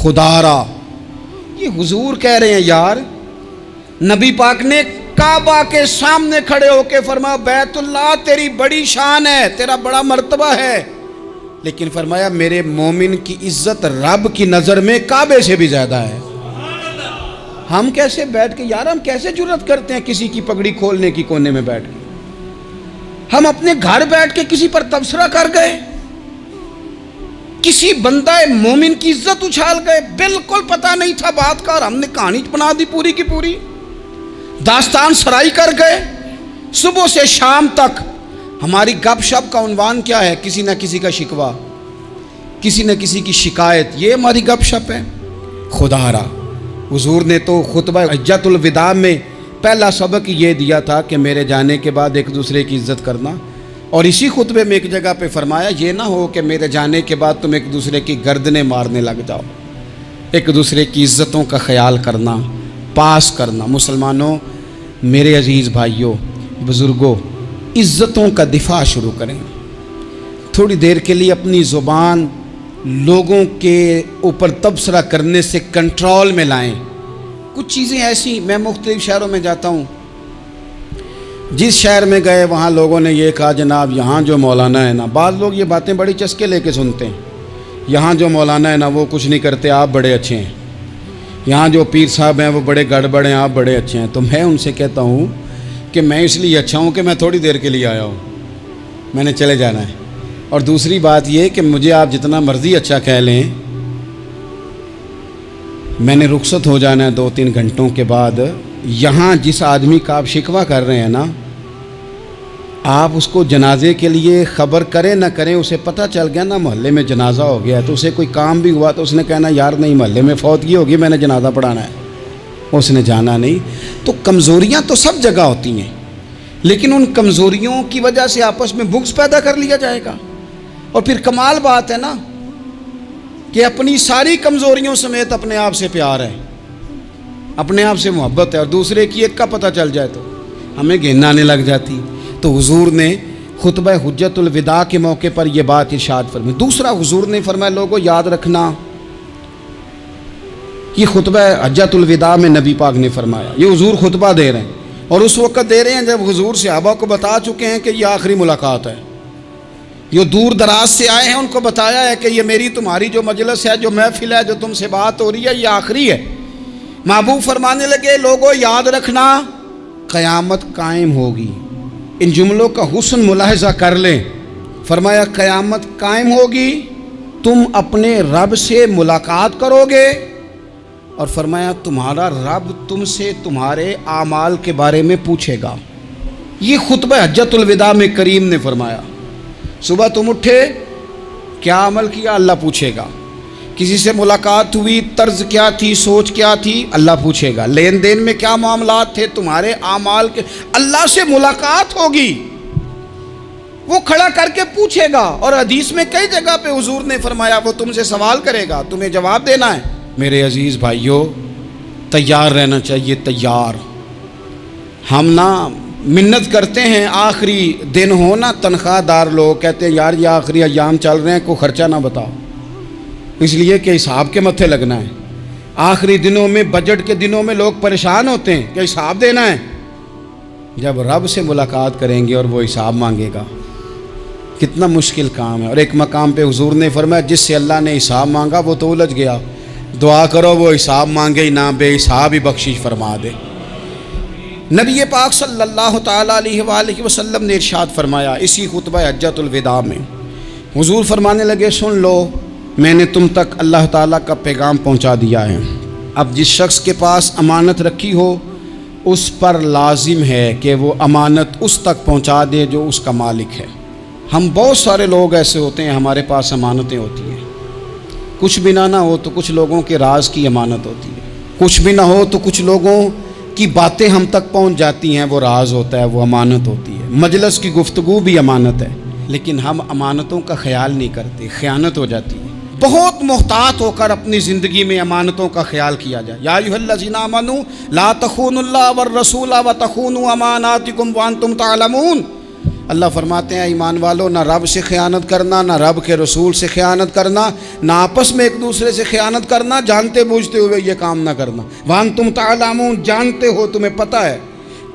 خدا را. یہ حضور کہہ رہے ہیں یار. نبی پاک نے کعبہ کے سامنے کھڑے ہو کے فرمایا بیت اللہ تیری بڑی شان ہے, تیرا بڑا مرتبہ ہے, لیکن فرمایا میرے مومن کی عزت رب کی نظر میں کعبے سے بھی زیادہ ہے. ہم کیسے بیٹھ کے یار, ہم کیسے جرأت کرتے ہیں کسی کی پگڑی کھولنے کی کونے میں بیٹھ کے؟ ہم اپنے گھر بیٹھ کے کسی پر تبصرہ کر گئے, کسی بندہ مومن کی عزت اچھال گئے, بالکل پتہ نہیں تھا بات کا اور ہم نے کہانی بنا دی پوری کی پوری, داستان سرائی کر گئے. صبح سے شام تک ہماری گپ شپ کا عنوان کیا ہے؟ کسی نہ کسی کا شکوہ, کسی نہ کسی کی شکایت, یہ ہماری گپ شپ ہے. خدا را حضور نے تو خطبہ حجۃ الوداع میں پہلا سبق یہ دیا تھا کہ میرے جانے کے بعد ایک دوسرے کی عزت کرنا, اور اسی خطبے میں ایک جگہ پہ فرمایا یہ نہ ہو کہ میرے جانے کے بعد تم ایک دوسرے کی گردنیں مارنے لگ جاؤ. ایک دوسرے کی عزتوں کا خیال کرنا, پاس کرنا. مسلمانوں, میرے عزیز بھائیوں, بزرگوں, عزتوں کا دفاع شروع کریں. تھوڑی دیر کے لیے اپنی زبان لوگوں کے اوپر تبصرہ کرنے سے کنٹرول میں لائیں. کچھ چیزیں ایسی, میں مختلف شہروں میں جاتا ہوں, جس شہر میں گئے وہاں لوگوں نے یہ کہا جناب یہاں جو مولانا ہے نا, بعض لوگ یہ باتیں بڑی چسکے لے کے سنتے ہیں, یہاں جو مولانا ہے نا وہ کچھ نہیں کرتے, آپ بڑے اچھے ہیں. یہاں جو پیر صاحب ہیں وہ بڑے گڑبڑ ہیں, آپ بڑے اچھے ہیں. تو میں ان سے کہتا ہوں کہ میں اس لیے اچھا ہوں کہ میں تھوڑی دیر کے لیے آیا ہوں, میں نے چلے جانا ہے. اور دوسری بات یہ کہ مجھے آپ جتنا مرضی اچھا کہہ لیں, میں نے رخصت ہو جانا ہے 2-3 گھنٹوں کے بعد. یہاں جس آدمی کا آپ شکوہ کر رہے ہیں نا, آپ اس کو جنازے کے لیے خبر کریں نہ کریں, اسے پتہ چل گیا نا محلے میں جنازہ ہو گیا, تو اسے کوئی کام بھی ہوا تو اس نے کہنا یار نہیں محلے میں فوتگی ہوگی, میں نے جنازہ پڑھانا ہے, اس نے جانا نہیں. تو کمزوریاں تو سب جگہ ہوتی ہیں, لیکن ان کمزوریوں کی وجہ سے آپس میں بغض پیدا کر لیا جائے گا. اور پھر کمال بات ہے نا کہ اپنی ساری کمزوریوں سمیت اپنے آپ سے پیار ہے, اپنے آپ سے محبت ہے, اور دوسرے کی ایک کا پتہ چل جائے تو ہمیں گھن آنے لگ جاتی. تو حضور نے خطبہ حجۃ الوداع کے موقع پر یہ بات ارشاد فرمائی. دوسرا حضور نے فرمایا لوگوں یاد رکھنا, یہ خطبہ حجۃ الوداع میں نبی پاک نے فرمایا, یہ حضور خطبہ دے رہے ہیں, اور اس وقت دے رہے ہیں جب حضور صحابہ کو بتا چکے ہیں کہ یہ آخری ملاقات ہے. جو دور دراز سے آئے ہیں ان کو بتایا ہے کہ یہ میری تمہاری جو مجلس ہے, جو محفل ہے, جو تم سے بات ہو رہی ہے, یہ آخری ہے. محبوب فرمانے لگے لوگوں یاد رکھنا قیامت قائم ہوگی. ان جملوں کا حسن ملاحظہ کر لیں. فرمایا قیامت قائم ہوگی, تم اپنے رب سے ملاقات کرو گے, اور فرمایا تمہارا رب تم سے تمہارے اعمال کے بارے میں پوچھے گا. یہ خطبہ حجۃ الوداع میں کریم نے فرمایا. صبح تم اٹھے, کیا عمل کیا, اللہ پوچھے گا. کسی سے ملاقات ہوئی, طرز کیا تھی, سوچ کیا تھی, اللہ پوچھے گا. لین دین میں کیا معاملات تھے, تمہارے اعمال کے, اللہ سے ملاقات ہوگی, وہ کھڑا کر کے پوچھے گا. اور حدیث میں کئی جگہ پہ حضور نے فرمایا وہ تم سے سوال کرے گا, تمہیں جواب دینا ہے. میرے عزیز بھائیوں, تیار رہنا چاہیے, تیار. ہم نا منت کرتے ہیں آخری دن ہو نا, تنخواہ دار لوگ کہتے ہیں یار یہ آخری ایام چل رہے ہیں, کوئی خرچہ نہ بتاؤ, اس لیے کہ حساب کے متھے لگنا ہے. آخری دنوں میں, بجٹ کے دنوں میں لوگ پریشان ہوتے ہیں کہ حساب دینا ہے. جب رب سے ملاقات کریں گے اور وہ حساب مانگے گا, کتنا مشکل کام ہے. اور ایک مقام پہ حضور نے فرمایا جس سے اللہ نے حساب مانگا وہ تو الجھ گیا, دعا کرو وہ حساب مانگے ہی نہ, بے حساب ہی بخشش فرما دے. نبی پاک صلی اللہ تعالیٰ علیہ وآلہ وسلم نے ارشاد فرمایا اسی خطبہ حجۃ الوداع میں, حضور فرمانے لگے سن لو, میں نے تم تک اللہ تعالیٰ کا پیغام پہنچا دیا ہے. اب جس شخص کے پاس امانت رکھی ہو اس پر لازم ہے کہ وہ امانت اس تک پہنچا دے جو اس کا مالک ہے. ہم بہت سارے لوگ ایسے ہوتے ہیں, ہمارے پاس امانتیں ہوتی ہیں, کچھ بھی نہ ہو تو کچھ لوگوں کے راز کی امانت ہوتی ہے, کچھ بھی نہ ہو تو کچھ لوگوں کی باتیں ہم تک پہنچ جاتی ہیں, وہ راز ہوتا ہے, وہ امانت ہوتی ہے. مجلس کی گفتگو بھی امانت ہے, لیکن ہم امانتوں کا خیال نہیں کرتے, خیانت ہو جاتی ہے. بہت محتاط ہو کر اپنی زندگی میں امانتوں کا خیال کیا جائے. یا ایھا الذین آمنوا لا تخونوا اللہ والرسول وتخونوا اماناتکم وانتم تعلمون. اللہ فرماتے ہیں ایمان والو، نہ رب سے خیانت کرنا، نہ رب کے رسول سے خیانت کرنا، نہ آپس میں ایک دوسرے سے خیانت کرنا، جانتے بوجھتے ہوئے یہ کام نہ کرنا۔ وَأَنْتُمْ تَعْلَمُونَ، جانتے ہو، تمہیں پتہ ہے۔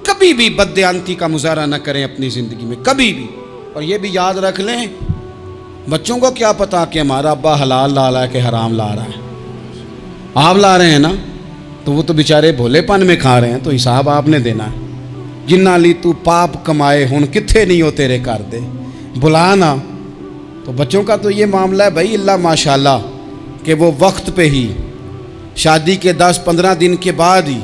کبھی بھی بددیانتی کا مظاہرہ نہ کریں اپنی زندگی میں، کبھی بھی۔ اور یہ بھی یاد رکھ لیں، بچوں کو کیا پتا کہ ہمارا ابا حلال لا رہا ہے کہ حرام لا رہا ہے؟ آپ لا رہے ہیں نا، تو وہ تو بیچارے بھولے پن میں کھا رہے ہیں، تو حساب آپ نے دینا ہے۔ جنہ لی تو پاپ کمائے ہن کتھے نہیں ہو تیرے کر دے، بلا نا۔ تو بچوں کا تو یہ معاملہ ہے بھائی، اللہ ماشاءاللہ کہ وہ وقت پہ ہی، شادی کے 10-15 دن کے بعد ہی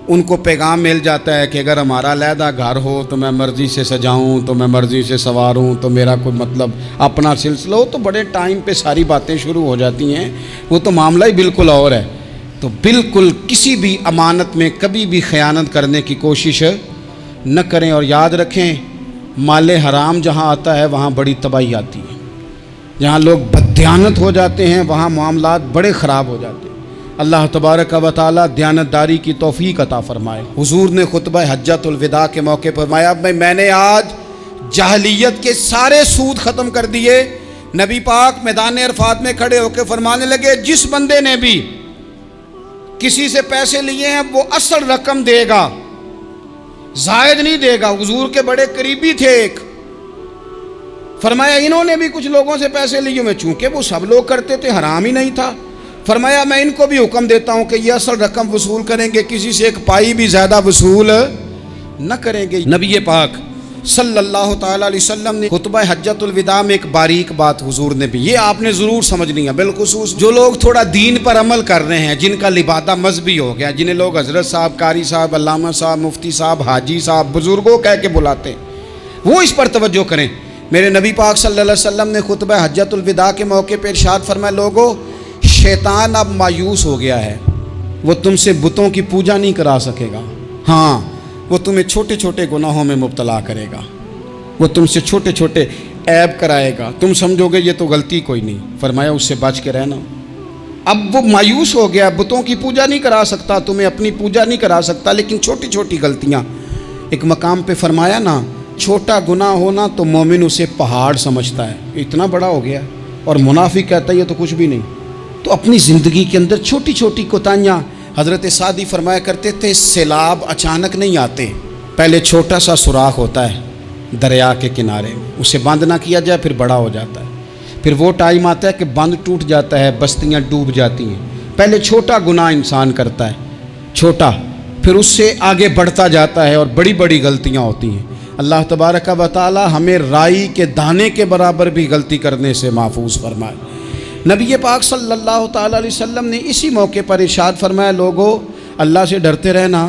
ان کو پیغام مل جاتا ہے کہ اگر ہمارا علیحدہ گھر ہو تو میں مرضی سے سجاؤں، تو میں مرضی سے سنواروں، تو میرا کوئی مطلب اپنا سلسلہ ہو، تو بڑے ٹائم پہ ساری باتیں شروع ہو جاتی ہیں۔ وہ تو معاملہ ہی بالکل اور ہے۔ تو بالکل کسی بھی امانت میں کبھی بھی خیانت کرنے کی کوشش نہ کریں، اور یاد رکھیں مال حرام جہاں آتا ہے وہاں بڑی تباہی آتی ہے۔ جہاں لوگ بددیانت ہو جاتے ہیں وہاں معاملات بڑے خراب ہو جاتے ہیں۔ اللہ تبارک و تعالی دیانتداری کی توفیق عطا فرمائے۔ حضور نے خطبہ حجۃ الوداع کے موقع پر فرمایا، میں نے آج جاہلیت کے سارے سود ختم کر دیے۔ نبی پاک میدان عرفات میں کھڑے ہو کے فرمانے لگے، جس بندے نے بھی کسی سے پیسے لیے ہیں وہ اصل رقم دے گا، زائد نہیں دے گا۔ حضور کے بڑے قریبی تھے ایک، فرمایا انہوں نے بھی کچھ لوگوں سے پیسے لیے ہوئے، چونکہ وہ سب لوگ کرتے تھے، حرام ہی نہیں تھا۔ فرمایا میں ان کو بھی حکم دیتا ہوں کہ یہ اصل رقم وصول کریں گے، کسی سے ایک پائی بھی زیادہ وصول نہ کریں گے۔ نبی پاک صلی اللہ تعالیٰ علیہ وسلم نے خطبہ حجۃ الوداع میں ایک باریک بات حضور نے بھی، یہ آپ نے ضرور سمجھنی ہے، بالخصوص جو لوگ تھوڑا دین پر عمل کر رہے ہیں، جن کا لبادہ مذہبی ہو گیا، جنہیں لوگ حضرت صاحب، قاری صاحب، علامہ صاحب، مفتی صاحب، حاجی صاحب، بزرگوں کہہ کے بلاتے ہیں، وہ اس پر توجہ کریں۔ میرے نبی پاک صلی اللہ علیہ وسلم نے خطبہ حجۃ الوداع کے موقع پہ ارشاد فرمایا، لوگو شیطان اب مایوس ہو گیا ہے، وہ تم سے بتوں کی پوجا نہیں کرا سکے گا، ہاں وہ تمہیں چھوٹے چھوٹے گناہوں میں مبتلا کرے گا، وہ تم سے چھوٹے چھوٹے عیب کرائے گا، تم سمجھو گے یہ تو غلطی کوئی نہیں، فرمایا اس سے بچ کے رہنا۔ اب وہ مایوس ہو گیا، بتوں کی پوجا نہیں کرا سکتا، تمہیں اپنی پوجا نہیں کرا سکتا، لیکن چھوٹی چھوٹی غلطیاں، ایک مقام پہ فرمایا نا، چھوٹا گناہ ہونا تو مومن اسے پہاڑ سمجھتا ہے، اتنا بڑا ہو گیا، اور منافق کہتا ہے یہ تو کچھ بھی نہیں۔ تو اپنی زندگی کے اندر چھوٹی چھوٹی کوتاہیاں، حضرت سعدی فرمایا کرتے تھے سیلاب اچانک نہیں آتے، پہلے چھوٹا سا سوراخ ہوتا ہے دریا کے کنارے میں، اسے بند نہ کیا جائے پھر بڑا ہو جاتا ہے، پھر وہ ٹائم آتا ہے کہ بند ٹوٹ جاتا ہے، بستیاں ڈوب جاتی ہیں۔ پہلے چھوٹا گناہ انسان کرتا ہے، چھوٹا، پھر اس سے آگے بڑھتا جاتا ہے اور بڑی بڑی غلطیاں ہوتی ہیں۔ اللہ تبارک و تعالی ہمیں رائی کے دانے کے برابر بھی غلطی کرنے سے محفوظ فرمائے۔ نبی پاک صلی اللہ تعالیٰ علیہ وسلم نے اسی موقع پر ارشاد فرمایا، لوگو اللہ سے ڈرتے رہنا،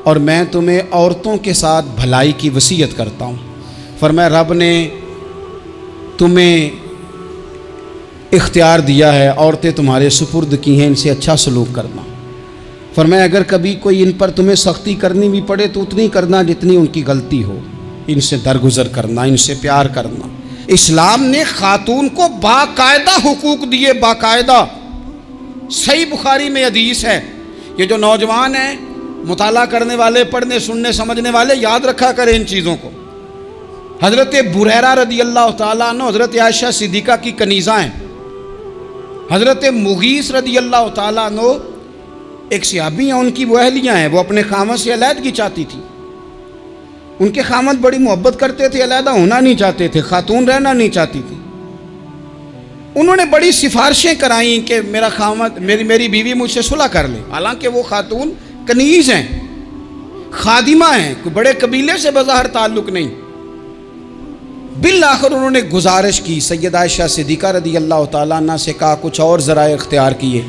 اور میں تمہیں عورتوں کے ساتھ بھلائی کی وصیت کرتا ہوں۔ فرمایا رب نے تمہیں اختیار دیا ہے، عورتیں تمہارے سپرد کی ہیں، ان سے اچھا سلوک کرنا۔ فرمایا اگر کبھی کوئی ان پر تمہیں سختی کرنی بھی پڑے تو اتنی کرنا جتنی ان کی غلطی ہو، ان سے درگزر کرنا، ان سے پیار کرنا۔ اسلام نے خاتون کو باقاعدہ حقوق دیے، باقاعدہ، صحیح بخاری میں حدیث ہے۔ یہ جو نوجوان ہیں، مطالعہ کرنے والے، پڑھنے سننے سمجھنے والے، یاد رکھا کریں ان چیزوں کو۔ حضرت بریرہ رضی اللہ تعالیٰ عنہ حضرت عائشہ صدیقہ کی کنیزہ ہیں۔ حضرت مغیث رضی اللہ تعالیٰ عنہ ایک صحابی ہیں، ان کی وہ اہلیہ ہیں، وہ اپنے خامد سے علیحدگی چاہتی تھی۔ ان کے خامد بڑی محبت کرتے تھے، علیحدہ ہونا نہیں چاہتے تھے، خاتون رہنا نہیں چاہتی تھی۔ انہوں نے بڑی سفارشیں کرائیں کہ میرا خامد، میری بیوی مجھ سے صلح کر لے، حالانکہ وہ خاتون کنیز ہیں، خادمہ ہیں، کوئی بڑے قبیلے سے بظاہر تعلق نہیں۔ بالآخر انہوں نے گزارش کی، سیدہ عائشہ صدیقہ رضی اللہ تعالیٰ عنہ سے کہا، کچھ اور ذرائع اختیار کیے۔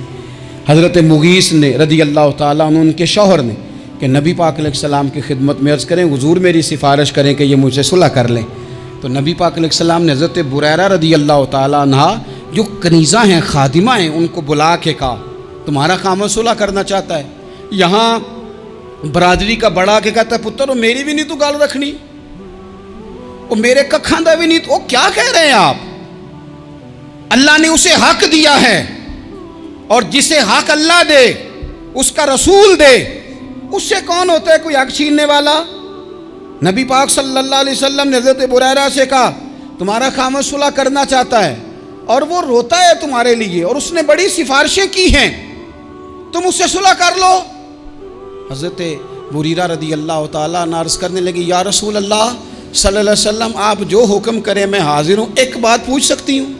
حضرت مغیث نے رضی اللہ تعالیٰ عنہ، ان کے شوہر نے، کہ نبی پاک علیہ السلام کی خدمت میں عرض کریں، حضور میری سفارش کریں کہ یہ مجھ سے صلح کر لیں۔ تو نبی پاک علیہ السلام نے حضرت بریرہ رضی اللہ تعالیٰ عنہ جو کنیزہ ہیں، خادمہ ہیں، ان کو بلا کے کہا تمہارا خامد صلح کرنا چاہتا ہے۔ یہاں برادری کا بڑا کے کہتا ہے، پتر وہ میری بھی نہیں تو گال رکھنی، وہ میرے ککھاں دا بھی نہیں تو، وہ کیا کہہ رہے ہیں آپ؟ اللہ نے اسے حق دیا ہے، اور جسے حق اللہ دے اس کا رسول دے، اس سے کون ہوتا ہے کوئی حق چھیننے والا؟ نبی پاک صلی اللہ علیہ وسلم نے حضرت بریرہ سے کہا تمہارا خامد صلح کرنا چاہتا ہے اور وہ روتا ہے تمہارے لیے اور اس نے بڑی سفارشیں کی ہیں، تم اس سے صلح کر لو۔ حضرت بریرہ رضی اللہ تعالیٰ عنہ عرض کرنے لگی یا رسول اللہ صلی اللہ علیہ وسلم آپ جو حکم کریں میں حاضر ہوں، ایک بات پوچھ سکتی ہوں،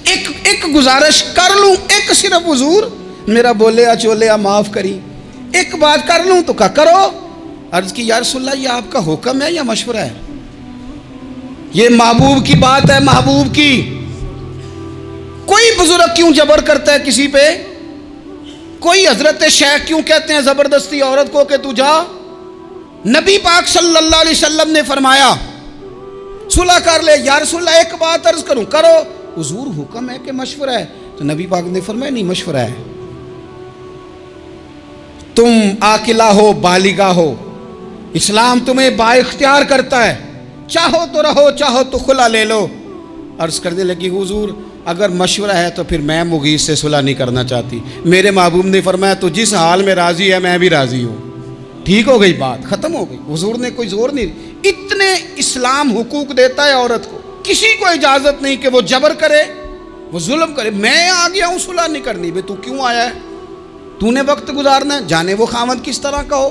ایک گزارش کر لوں، ایک صرف حضور میرا بولیا چولیا معاف کری، ایک بات کر لوں تو کہا کرو۔ عرض کی یا رسول اللہ یہ آپ کا حکم ہے یا مشورہ ہے؟ یہ محبوب کی بات ہے، محبوب کی۔ کوئی بزرگ کیوں جبر کرتا ہے کسی پہ؟ کوئی حضرت شیخ کیوں کہتے ہیں زبردستی عورت کو کہ تو جا؟ نبی پاک صلی اللہ علیہ وسلم نے فرمایا صلح کر لے۔ یا رسول اللہ ایک بات عرض کروں، کرو۔ حضور حکم ہے کہ مشورہ ہے؟ تو نبی پاک نے فرمایا نہیں مشورہ ہے، تم عاقلہ ہو بالغہ ہو، اسلام تمہیں با اختیار کرتا ہے، چاہو تو رہو چاہو تو خلا لے لو۔ عرض کرنے لگی حضور اگر مشورہ ہے تو پھر میں مغیث سے صلح نہیں کرنا چاہتی۔ میرے محبوب نے فرمایا تو جس حال میں راضی ہے میں بھی راضی ہوں۔ ٹھیک ہو گئی بات، ختم ہو گئی۔ حضور نے کوئی زور نہیں، اتنے اسلام حقوق دیتا ہے عورت کو، کسی کو اجازت نہیں کہ وہ جبر کرے، وہ ظلم کرے۔ میں آ گیا ہوں صلح نہیں کرنی، بے تو کیوں آیا ہے؟ تو نے وقت گزارنا ہے، جانے وہ خامد کس طرح کا ہو۔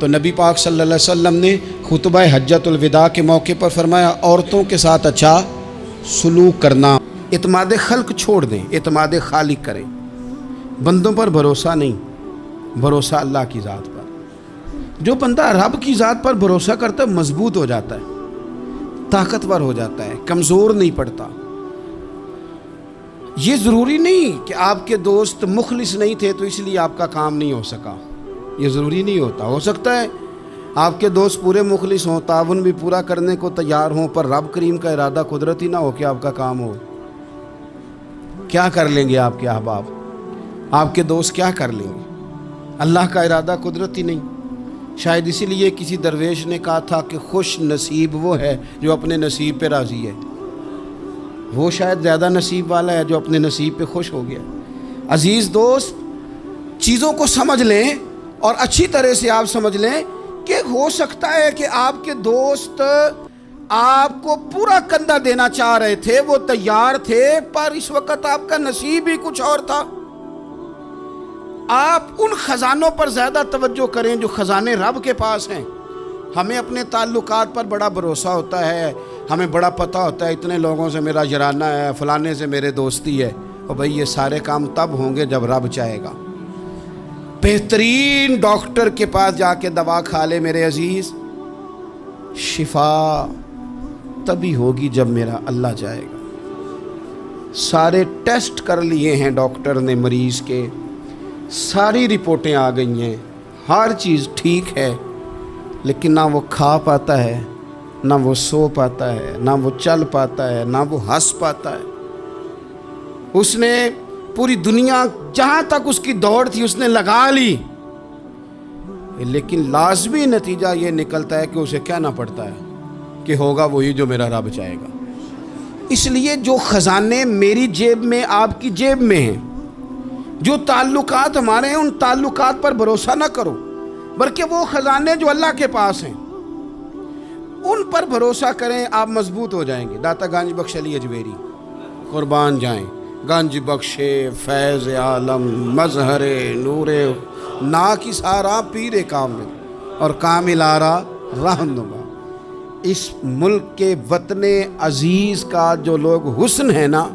تو نبی پاک صلی اللہ علیہ وسلم نے خطبہ حجۃ الوداع کے موقع پر فرمایا عورتوں کے ساتھ اچھا سلوک کرنا، اعتماد خلق چھوڑ دیں، اعتماد خالق کریں۔ بندوں پر بھروسہ نہیں، بھروسہ اللہ کی ذات پر۔ جو بندہ رب کی ذات پر بھروسہ کرتا ہے مضبوط ہو جاتا ہے، طاقتور ہو جاتا ہے، کمزور نہیں پڑتا۔ یہ ضروری نہیں کہ آپ کے دوست مخلص نہیں تھے تو اس لیے آپ کا کام نہیں ہو سکا، یہ ضروری نہیں ہوتا۔ ہو سکتا ہے آپ کے دوست پورے مخلص ہوں، تعاون بھی پورا کرنے کو تیار ہوں، پر رب کریم کا ارادہ قدرتی نہ ہو کہ آپ کا کام ہو۔ کیا کر لیں گے آپ کے احباب، آپ کے دوست کیا کر لیں گے؟ اللہ کا ارادہ قدرتی نہیں۔ شاید اسی لیے کسی درویش نے کہا تھا کہ خوش نصیب وہ ہے جو اپنے نصیب پہ راضی ہے۔ وہ شاید زیادہ نصیب والا ہے جو اپنے نصیب پہ خوش ہو گیا۔ عزیز دوست، چیزوں کو سمجھ لیں اور اچھی طرح سے آپ سمجھ لیں کہ ہو سکتا ہے کہ آپ کے دوست آپ کو پورا کندھا دینا چاہ رہے تھے، وہ تیار تھے، پر اس وقت آپ کا نصیب ہی کچھ اور تھا۔ آپ ان خزانوں پر زیادہ توجہ کریں جو خزانے رب کے پاس ہیں۔ ہمیں اپنے تعلقات پر بڑا بھروسہ ہوتا ہے، ہمیں بڑا پتہ ہوتا ہے اتنے لوگوں سے میرا یارانہ ہے، فلانے سے میرے دوستی ہے۔ اور بھائی یہ سارے کام تب ہوں گے جب رب چاہے گا۔ بہترین ڈاکٹر کے پاس جا کے دوا کھا لے میرے عزیز، شفا تبھی ہوگی جب میرا اللہ چاہے گا۔ سارے ٹیسٹ کر لیے ہیں ڈاکٹر نے مریض کے، ساری رپورٹیں آ گئی ہیں، ہر چیز ٹھیک ہے، لیکن نہ وہ کھا پاتا ہے، نہ وہ سو پاتا ہے، نہ وہ چل پاتا ہے، نہ وہ ہنس پاتا ہے۔ اس نے پوری دنیا جہاں تک اس کی دوڑ تھی اس نے لگا لی، لیکن لازمی نتیجہ یہ نکلتا ہے کہ اسے کہنا پڑتا ہے کہ ہوگا وہی جو میرا رب چاہے گا۔ اس لیے جو خزانے میری جیب میں آپ کی جیب میں ہیں، جو تعلقات ہمارے ہیں، ان تعلقات پر بھروسہ نہ کرو، بلکہ وہ خزانے جو اللہ کے پاس ہیں ان پر بھروسہ کریں، آپ مضبوط ہو جائیں گے۔ داتا گنج بخش علی اجمیری قربان جائیں، گنج بخش فیض عالم مظہر نور نا کی سارا پیر کامل اور کامل آرا رہنما۔ اس ملک کے وطن عزیز کا جو لوگ حسن ہے نا،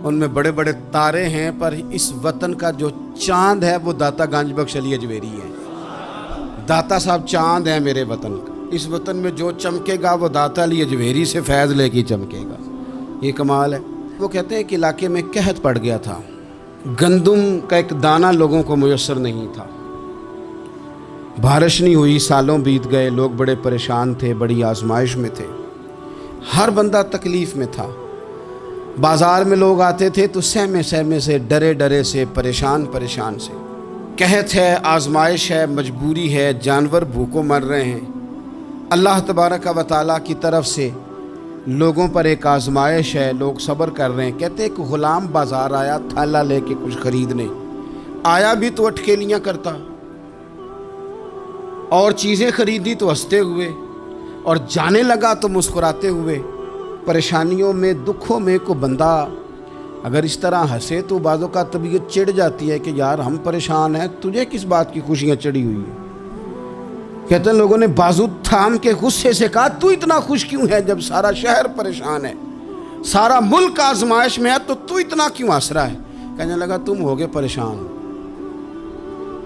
ان میں بڑے بڑے تارے ہیں، پر اس وطن کا جو چاند ہے وہ داتا گنج بخش علی اجمیری ہے۔ داتا صاحب چاند ہے میرے وطن کا۔ اس وطن میں جو چمکے گا وہ داتا علی اجمیری سے فیض لے کے چمکے گا۔ یہ کمال ہے۔ وہ کہتے ہیں کہ علاقے میں قحط پڑ گیا تھا، گندم کا ایک دانہ لوگوں کو میسر نہیں تھا، بارش نہیں ہوئی، سالوں بیت گئے، لوگ بڑے پریشان تھے، بڑی آزمائش میں تھے، ہر بندہ تکلیف میں تھا۔ بازار میں لوگ آتے تھے تو سہمے سہمے سے، ڈرے ڈرے سے، پریشان پریشان سے۔ قحط ہے، آزمائش ہے، مجبوری ہے، جانور بھوکوں مر رہے ہیں۔ اللہ تبارک و تعالیٰ کی طرف سے لوگوں پر ایک آزمائش ہے، لوگ صبر کر رہے ہیں۔ کہتے ایک غلام بازار آیا تھالا لے کے کچھ خریدنے، آیا بھی تو اٹکیلیاں کرتا، اور چیزیں خریدی تو ہنستے ہوئے، اور جانے لگا تو مسکراتے ہوئے۔ پریشانیوں میں، دکھوں میں کو بندہ اگر اس طرح ہنسے تو بعضوں کا طبیعت چڑ جاتی ہے کہ یار ہم پریشان ہیں، تجھے کس بات کی خوشیاں چڑھی ہوئی ہیں۔ کہتے ہیں لوگوں نے بازو تھام کے غصے سے کہا تو اتنا خوش کیوں ہے جب سارا شہر پریشان ہے، سارا ملک آزمائش میں ہے، تو اتنا کیوں ہنس رہا ہے؟ کہنے لگا تم ہوگے پریشان،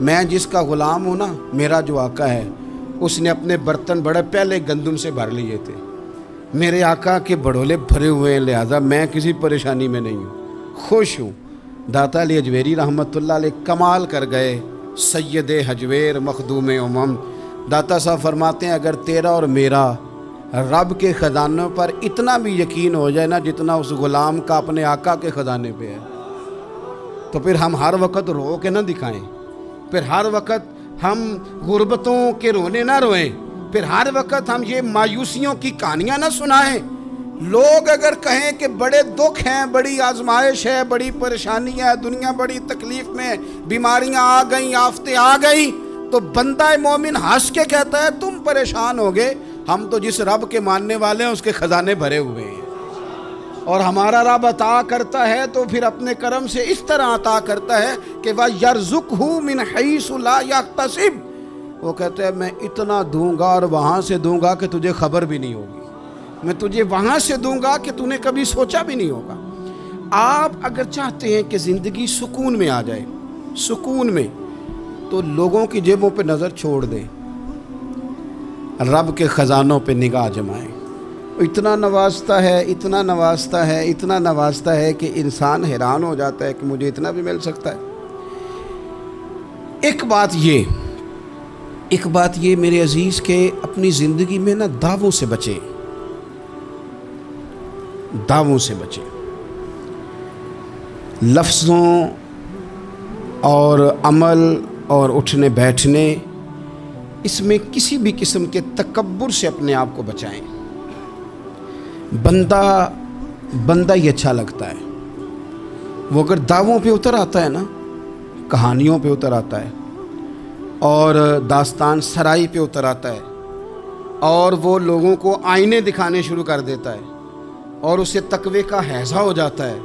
میں جس کا غلام ہوں نا، میرا جو آقا ہے، اس نے اپنے برتن بڑے پہلے گندم سے بھر لیے تھے، میرے آقا کے بڑولے بھرے ہوئے ہیں، لہذا میں کسی پریشانی میں نہیں ہوں، خوش ہوں۔ داتا علی اجویری رحمۃ اللہ علیہ کمال کر گئے، سید حجویر مخدوم امم۔ داتا صاحب فرماتے ہیں اگر تیرا اور میرا رب کے خزانوں پر اتنا بھی یقین ہو جائے نا جتنا اس غلام کا اپنے آقا کے خزانے پہ ہے، تو پھر ہم ہر وقت رو کے نہ دکھائیں، پھر ہر وقت ہم غربتوں کے رونے نہ روئیں، پھر ہر وقت ہم یہ مایوسیوں کی کہانیاں نہ سنائیں۔ لوگ اگر کہیں کہ بڑے دکھ ہیں، بڑی آزمائش ہے، بڑی پریشانی ہے، دنیا بڑی تکلیف میں، بیماریاں آ گئیں، آفتیں آ گئیں، تو بندہ مومن ہنس کے کہتا ہے تم پریشان ہوگے، ہم تو جس رب کے ماننے والے ہیں اس کے خزانے بھرے ہوئے ہیں، اور ہمارا رب عطا کرتا ہے تو پھر اپنے کرم سے اس طرح عطا کرتا ہے کہ وَيَرْزُقْهُ مِنْ حَيْثُ لَا يَحْتَسِبُ، وہ کہتے ہیں میں اتنا دوں گا اور وہاں سے دوں گا کہ تجھے خبر بھی نہیں ہوگی، میں تجھے وہاں سے دوں گا کہ تو نے کبھی سوچا بھی نہیں ہوگا۔ آپ اگر چاہتے ہیں کہ زندگی سکون میں آ جائے، سکون میں، تو لوگوں کی جیبوں پہ نظر چھوڑ دیں، رب کے خزانوں پہ نگاہ جمائیں۔ اتنا نوازتا ہے، اتنا نوازتا ہے، اتنا نوازتا ہے کہ انسان حیران ہو جاتا ہے کہ مجھے اتنا بھی مل سکتا ہے۔ ایک بات یہ میرے عزیز کہ اپنی زندگی میں نا دعووں سے بچیں، دعووں سے بچیں، لفظوں اور عمل اور اٹھنے بیٹھنے، اس میں کسی بھی قسم کے تکبر سے اپنے آپ کو بچائیں۔ بندہ ہی اچھا لگتا ہے، وہ اگر دعووں پہ اتر آتا ہے نا، کہانیوں پہ اتر آتا ہے اور داستان سرائی پہ اتر آتا ہے، اور وہ لوگوں کو آئینے دکھانے شروع کر دیتا ہے، اور اسے تقوی کا ہیضہ ہو جاتا ہے،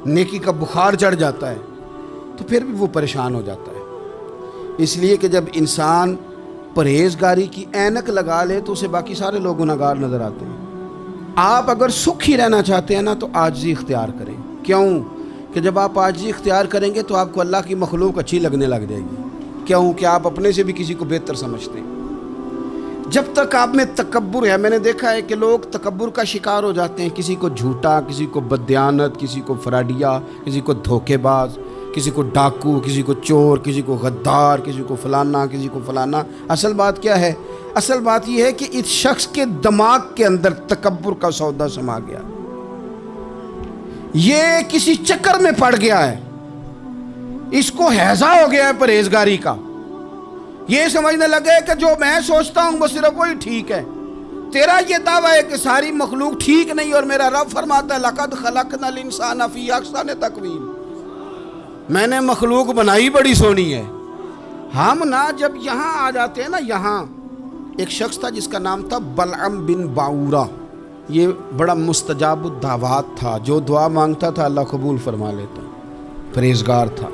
نیکی کا بخار چڑھ جاتا ہے، تو پھر بھی وہ پریشان ہو جاتا ہے۔ اس لیے کہ جب انسان پرہیزگاری کی اینک لگا لے تو اسے باقی سارے لوگ گناہگار نظر آتے ہیں۔ آپ اگر سکھی رہنا چاہتے ہیں نا تو عاجزی اختیار کریں۔ کیوں کہ جب آپ عاجزی اختیار کریں گے تو آپ کو اللہ کی مخلوق اچھی لگنے لگ جائے گی، کیوں کہ آپ اپنے سے بھی کسی کو بہتر سمجھتے ہیں۔ جب تک آپ میں تکبر ہے، میں نے دیکھا ہے کہ لوگ تکبر کا شکار ہو جاتے ہیں، کسی کو جھوٹا، کسی کو بددیانت، کسی کو فراڈیا، کسی کو دھوکے باز، کسی کو ڈاکو، کسی کو چور، کسی کو غدار، کسی کو فلانا، کسی کو فلانا۔ اصل بات کیا ہے؟ اصل بات یہ ہے کہ اس شخص کے دماغ کے اندر تکبر کا سودا سما گیا، یہ کسی چکر میں پڑ گیا ہے، اس کو ہیضہ ہو گیا ہے پرہیزگاری کا، یہ سمجھنے لگے کہ جو میں سوچتا ہوں وہ صرف وہی ٹھیک ہے۔ تیرا یہ دعویٰ ہے کہ ساری مخلوق ٹھیک نہیں، اور میرا رب فرماتا ہے لَقَدْ خَلَقْنَا الْإِنسَانَ فِي أَحْسَنِ تَقْوِيمٍ، میں نے مخلوق بنائی بڑی سونی ہے۔ ہم نا جب یہاں آ جاتے ہیں نا، یہاں ایک شخص تھا جس کا نام تھا بلعم بن باورہ، یہ بڑا مستجاب الدعوات تھا، جو دعا مانگتا تھا اللہ قبول فرما لیتا، پرہیزگار تھا،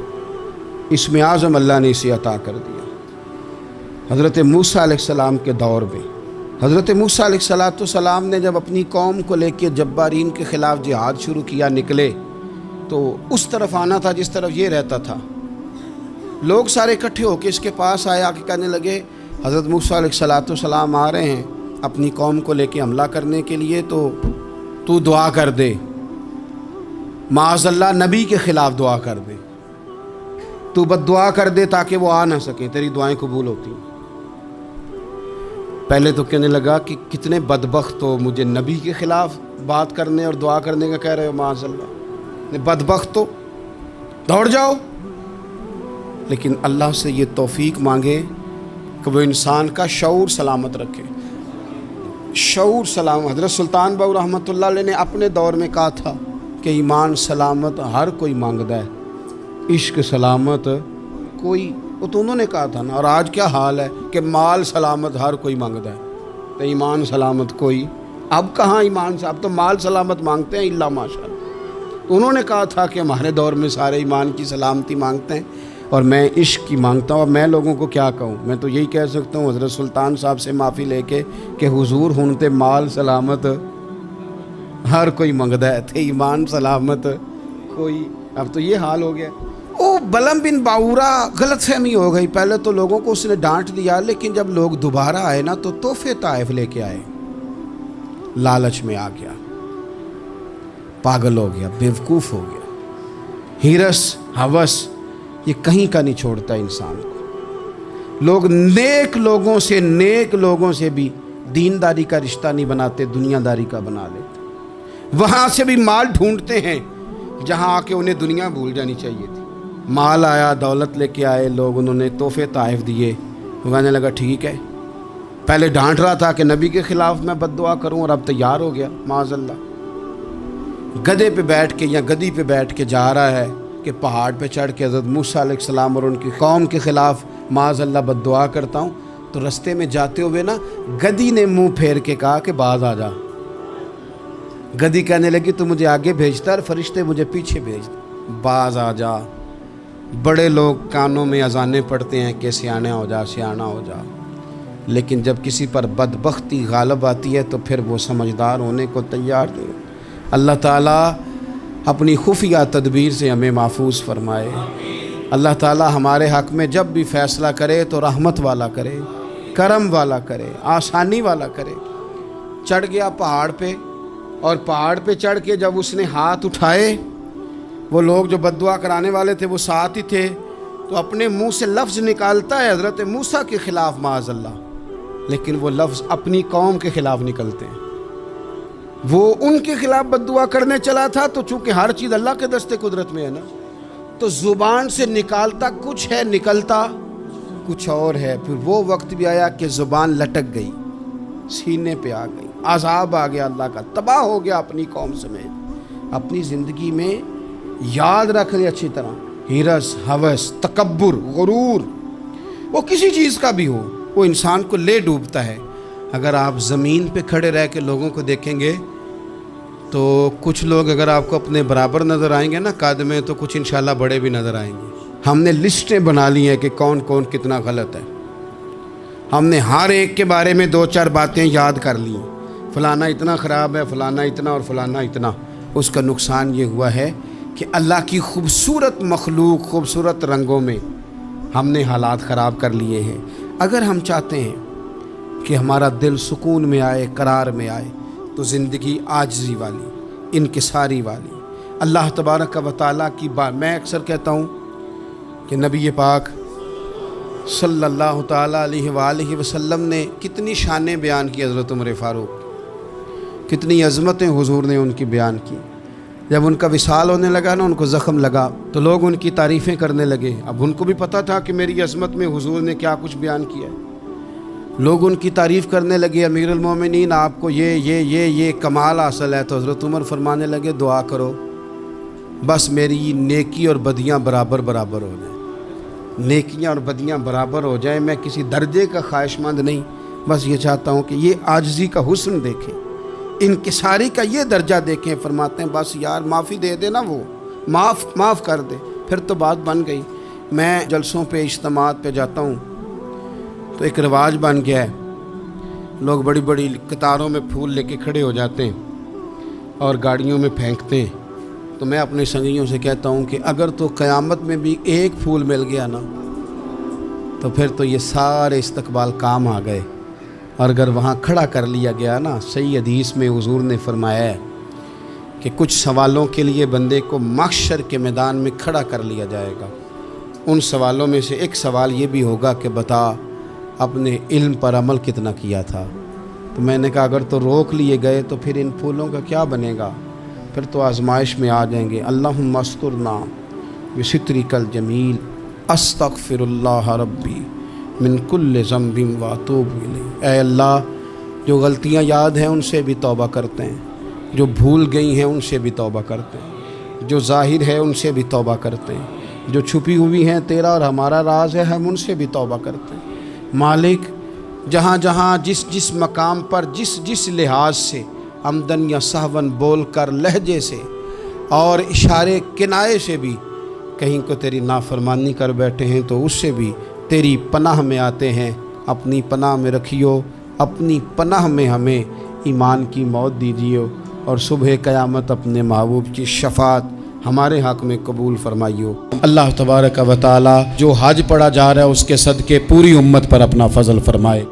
اسم اعظم اللہ نے اسے عطا کر دیا۔ حضرت موسیٰ علیہ السلام کے دور میں حضرت موسیٰ علیہ السلام نے جب اپنی قوم کو لے کے جبارین کے خلاف جہاد شروع کیا، نکلے تو اس طرف آنا تھا جس طرف یہ رہتا تھا۔ لوگ سارے اکٹھے ہو کے اس کے پاس آئے، آ کے کہنے لگے حضرت موسیٰ علیہ السلام آ رہے ہیں اپنی قوم کو لے کے حملہ کرنے کے لیے، تو دعا کر دے، معاذ اللہ نبی کے خلاف دعا کر دے، تو بد دعا کر دے تاکہ وہ آ نہ سکیں، تیری دعائیں قبول ہوتی ہیں۔ پہلے تو کہنے لگا کہ کتنے بدبخت ہو، مجھے نبی کے خلاف بات کرنے اور دعا کرنے کا کہہ رہے ہو، معاذ اللہ، بدبخت ہو، دوڑ جاؤ۔ لیکن اللہ سے یہ توفیق مانگے کہ وہ انسان کا شعور سلامت رکھے، شعور سلام۔ حضرت سلطان باؤ رحمۃ اللہ علیہ نے اپنے دور میں کہا تھا کہ ایمان سلامت ہر کوئی مانگدا ہے، عشق سلامت کوئی وہ تو انہوں نے کہا تھا نا. اور آج کیا حال ہے کہ مال سلامت ہر کوئی مانگتا ہے, تو ایمان سلامت کوئی. اب کہاں ایمان سے, اب تو مال سلامت مانگتے ہیں اللہ ماشاء اللہ. تو انہوں نے کہا تھا کہ ہمارے دور میں سارے ایمان کی سلامتی مانگتے ہیں اور میں عشق کی مانگتا ہوں. اور میں لوگوں کو کیا کہوں, میں تو یہی کہہ سکتا ہوں حضرت سلطان صاحب سے معافی لے کے کہ حضور ہونتے مال سلامت ہر کوئی منگدا ہے, تھے ایمان سلامت کوئی. اب تو یہ حال ہو گیا. او بلم بن باورا غلط فہمی ہو گئی. پہلے تو لوگوں کو اس نے ڈانٹ دیا, لیکن جب لوگ دوبارہ آئے نا تو تحفے طائف لے کے آئے. لالچ میں آ گیا, پاگل ہو گیا, بیوقوف ہو گیا. ہیرس ہوس یہ کہیں کا نہیں چھوڑتا انسان کو. لوگ نیک لوگوں سے بھی دینداری کا رشتہ نہیں بناتے, دنیا داری کا بنا لیتے. وہاں سے بھی مال ڈھونڈتے ہیں جہاں آ کے انہیں دنیا بھول جانی چاہیے تھی. مال آیا, دولت لے کے آئے لوگ, انہوں نے تحفے طائف دیے. وہ کہنے لگا ٹھیک ہے, پہلے ڈانٹ رہا تھا کہ نبی کے خلاف میں بد دعا کروں, اور اب تیار ہو گیا معاذ اللہ. گدھے پہ بیٹھ کے یا گدی پہ بیٹھ کے جا رہا ہے کہ پہاڑ پہ چڑھ کے حضرت موسیٰ علیہ السلام اور ان کی قوم کے خلاف معاذ اللہ بد دعا کرتا ہوں. تو رستے میں جاتے ہوئے نا گدی نے منہ پھیر کے کہا کہ باز آ جا. گدی کہنے لگی تو مجھے آگے بھیجتا اور فرشتے مجھے پیچھے بھیجتے. باز آ جا. بڑے لوگ کانوں میں اذانیں پڑھتے ہیں کہ سیانا ہو جا, سیانا ہو جا, لیکن جب کسی پر بدبختی غالب آتی ہے تو پھر وہ سمجھدار ہونے کو تیار نہیں. اللہ تعالیٰ اپنی خفیہ تدبیر سے ہمیں محفوظ فرمائے. اللہ تعالیٰ ہمارے حق میں جب بھی فیصلہ کرے تو رحمت والا کرے, کرم والا کرے, آسانی والا کرے. چڑھ گیا پہاڑ پہ, اور پہاڑ پہ چڑھ کے جب اس نے ہاتھ اٹھائے, وہ لوگ جو بد دعا کرانے والے تھے وہ ساتھ ہی تھے, تو اپنے منہ سے لفظ نکالتا ہے حضرت موسیٰ کے خلاف معاذ اللہ, لیکن وہ لفظ اپنی قوم کے خلاف نکلتے ہیں. وہ ان کے خلاف بد دعا کرنے چلا تھا, تو چونکہ ہر چیز اللہ کے دست قدرت میں ہے نا, تو زبان سے نکالتا کچھ ہے, نکلتا کچھ اور ہے. پھر وہ وقت بھی آیا کہ زبان لٹک گئی, سینے پہ آ گئی, عذاب آ گیا اللہ کا, تباہ ہو گیا اپنی قوم سمیت. اپنی زندگی میں یاد رکھ لیں اچھی طرح, ہرس, ہوس, تکبر, غرور, وہ کسی چیز کا بھی ہو, وہ انسان کو لے ڈوبتا ہے. اگر آپ زمین پہ کھڑے رہ کے لوگوں کو دیکھیں گے تو کچھ لوگ اگر آپ کو اپنے برابر نظر آئیں گے نا قد میں, تو کچھ انشاءاللہ بڑے بھی نظر آئیں گے. ہم نے لسٹیں بنا لی ہیں کہ کون کون کتنا غلط ہے. ہم نے ہر ایک کے بارے میں 2-4 باتیں یاد کر لی ہیں, فلانا اتنا خراب ہے, فلانا اتنا, اور فلانا اتنا. اس کا نقصان یہ ہوا ہے کہ اللہ کی خوبصورت مخلوق, خوبصورت رنگوں میں ہم نے حالات خراب کر لیے ہیں. اگر ہم چاہتے ہیں کہ ہمارا دل سکون میں آئے, قرار میں آئے, تو زندگی عاجزی والی, انکساری والی, اللہ تبارک و تعالیٰ کی بات. میں اکثر کہتا ہوں کہ نبی پاک صلی اللہ تعالیٰ علیہ وآلہ وسلم نے کتنی شانیں بیان کی. حضرت عمر فاروق, کتنی عظمتیں حضور نے ان کی بیان کی. جب ان کا وصال ہونے لگا نا, ان کو زخم لگا, تو لوگ ان کی تعریفیں کرنے لگے. اب ان کو بھی پتہ تھا کہ میری عظمت میں حضور نے کیا کچھ بیان کیا ہے. لوگ ان کی تعریف کرنے لگے, امیر المومنین آپ کو یہ کمال حاصل ہے. تو حضرت عمر فرمانے لگے دعا کرو بس میری نیکی اور بدیاں برابر ہو جائیں, نیکیاں اور بدیاں برابر ہو جائیں. میں کسی درجے کا خواہش مند نہیں, بس یہ چاہتا ہوں کہ یہ عاجزی کا حسن دیکھیں, انکساری کا یہ درجہ دیکھیں. فرماتے ہیں بس یار معافی دے دے نا, وہ معاف کر دے, پھر تو بات بن گئی. میں جلسوں پہ, اجتماعات پہ جاتا ہوں تو ایک رواج بن گیا ہے, لوگ بڑی بڑی قطاروں میں پھول لے کے کھڑے ہو جاتے ہیں اور گاڑیوں میں پھینکتے ہیں. تو میں اپنے سنگیوں سے کہتا ہوں کہ اگر تو قیامت میں بھی ایک پھول مل گیا نا, تو پھر تو یہ سارے استقبال کام آ گئے. اور اگر وہاں کھڑا کر لیا گیا نا, صحیح حدیث میں حضور نے فرمایا ہے کہ کچھ سوالوں کے لیے بندے کو محشر کے میدان میں کھڑا کر لیا جائے گا. ان سوالوں میں سے ایک سوال یہ بھی ہوگا کہ بتا اپنے علم پر عمل کتنا کیا تھا. تو میں نے کہا اگر تو روک لیے گئے تو پھر ان پھولوں کا کیا بنے گا, پھر تو آزمائش میں آ جائیں گے. اللہم استرنا بسترک الجمیل استغفر اللہ ربی من کل ذنب واتوب الیہ. اے اللہ, جو غلطیاں یاد ہیں ان سے بھی توبہ کرتے ہیں, جو بھول گئی ہیں ان سے بھی توبہ کرتے ہیں, جو ظاہر ہے ان سے بھی توبہ کرتے ہیں, جو چھپی ہوئی ہیں تیرا اور ہمارا راز ہے، ہم ان سے بھی توبہ کرتے ہیں۔ مالک جہاں جہاں جس جس مقام پر جس جس لحاظ سے عمدن یا سہون بول کر لہجے سے اور اشارے کنائے سے بھی کہیں کو تیری نافرمانی کر بیٹھے ہیں تو اس سے بھی تیری پناہ میں آتے ہیں۔ اپنی پناہ میں رکھیو، اپنی پناہ میں ہمیں ایمان کی موت دیجیو، اور صبح قیامت اپنے محبوب کی شفاعت ہمارے حق میں قبول فرمائیو۔ اللہ تبارک و تعالی جو حج پڑھا جا رہا ہے اس کے صدقے پوری امت پر اپنا فضل فرمائے۔